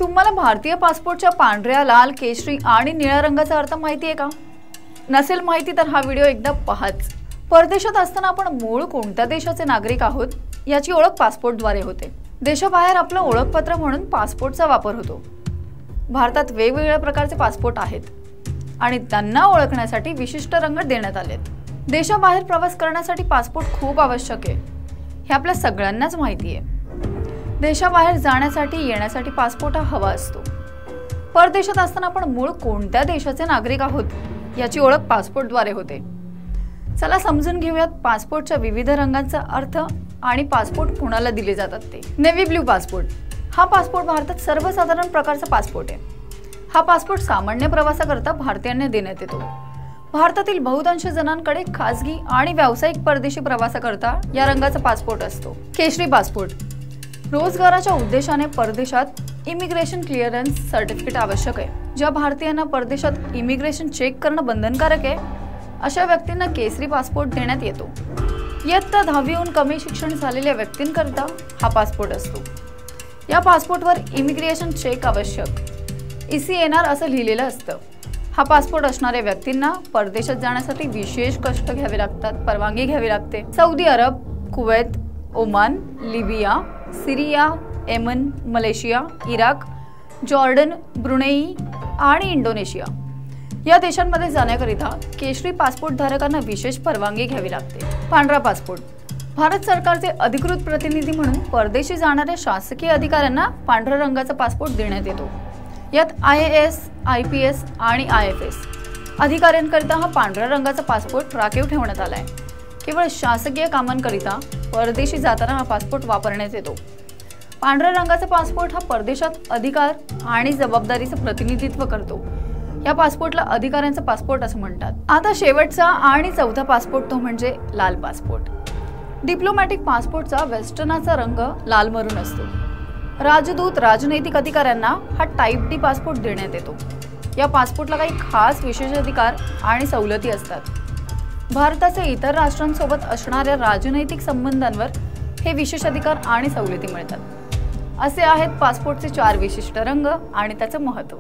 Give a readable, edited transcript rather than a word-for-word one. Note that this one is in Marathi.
तुम्हाला भारतीय पासपोर्टच्या पांढऱ्या, लाल, केशरी आणि निळ्या रंगाचा अर्थ माहिती आहे का? नसेल माहिती तर हा व्हिडिओ एकदा पहाच। परदेशात असताना आपण मूळ कोणत्या देशाचे नागरिक आहोत याची ओळख पासपोर्टद्वारे होते। देशाबाहेर आपलं ओळखपत्र म्हणून पासपोर्टचा वापर होतो। भारतात वेगवेगळ्या प्रकारचे पासपोर्ट आहेत आणि त्यांना ओळखण्यासाठी विशिष्ट रंग देण्यात आलेत। देशाबाहेर प्रवास करण्यासाठी पासपोर्ट खूप आवश्यक आहे, हे आपल्या सगळ्यांनाच माहिती आहे। देशाबाहेर जाण्यासाठी येण्यासाठी पासपोर्ट हा हवा असतो। परदेशात असताना आपण मूळ कोणत्या देशाचे नागरिक आहोत याची ओळख पासपोर्टद्वारे होते। चला समजून घेऊयात पासपोर्टच्या विविध रंगांचा अर्थ आणि पासपोर्ट कोणाला दिले जातात ते। नेव्ही ब्लू पासपोर्ट हा पासपोर्ट भारतात सर्वसाधारण प्रकारचा पासपोर्ट आहे। हा पासपोर्ट सामान्य प्रवासाकरता भारतीयांना देण्यात येतो। भारतातील बहुतांश जणांकडे खासगी आणि व्यावसायिक परदेशी प्रवासाकरता या रंगाचा पासपोर्ट असतो। केशरी पासपोर्ट रोजगाराच्या उद्देशाने परदेशात इमिग्रेशन क्लिअरन्स सर्टिफिकेट आवश्यक आहे। ज्या भारतीयांना परदेशात इमिग्रेशन चेक करणं बंधनकारक आहे अशा व्यक्तींना केसरी पासपोर्ट देण्यात येतो। इयत्ता 10वीहून कमी शिक्षण झालेल्या व्यक्तींकरता हा पासपोर्ट असतो। या पासपोर्टवर इमिग्रेशन चेक आवश्यक ECNR असं लिहिलेलं असतं। हा पासपोर्ट असणाऱ्या व्यक्तींना परदेशात जाण्यासाठी विशेष कष्ट घ्यावे लागतात, परवानगी घ्यावी लागते। सौदी अरब, कुवैत, ओमान, लिबिया, सीरिया, येमन, मलेशिया, इराक, जॉर्डन, ब्रुनेई आणि इंडोनेशिया या देशांमध्ये जाण्याकरिता केशरी पासपोर्ट धारकांना विशेष परवानगी घ्यावी लागते। पांढरा पासपोर्ट भारत सरकारचे अधिकृत प्रतिनिधी म्हणून परदेशी जाणाऱ्या शासकीय अधिकाऱ्यांना पांढऱ्या रंगाचा पासपोर्ट देण्यात येतो। यात IAS, IPS आणि IFS अधिकाऱ्यांकरिता हा पांढऱ्या रंगाचा पासपोर्ट राखीव ठेवण्यात आलाय। केवळ शासकीय कामांकरिता परदेशी जाताना हा पासपोर्ट वापरण्यात येतो। पांढऱ्या रंगाचा पासपोर्ट हा परदेशात अधिकार आणि जबाबदारीचं प्रतिनिधित्व करतो। या पासपोर्टला अधिकाऱ्यांचा पासपोर्ट असं म्हणतात। आता शेवटचा आणि चौथा पासपोर्ट तो म्हणजे लाल पासपोर्ट। डिप्लोमॅटिक पासपोर्टचा वेस्टर्नाचा रंग लाल मरून असतो। राजदूत, राजनैतिक अधिकाऱ्यांना हा टाइप D पासपोर्ट देण्यात येतो। या पासपोर्टला काही खास विशेष अधिकार आणि सवलती असतात। भारताचे इतर राष्ट्रांसोबत असणाऱ्या राजनैतिक संबंधांवर हे विशेष अधिकार आणि सवलती मिळतात। असे आहेत पासपोर्टचे 4 विशिष्ट रंग आणि त्याचं महत्त्व।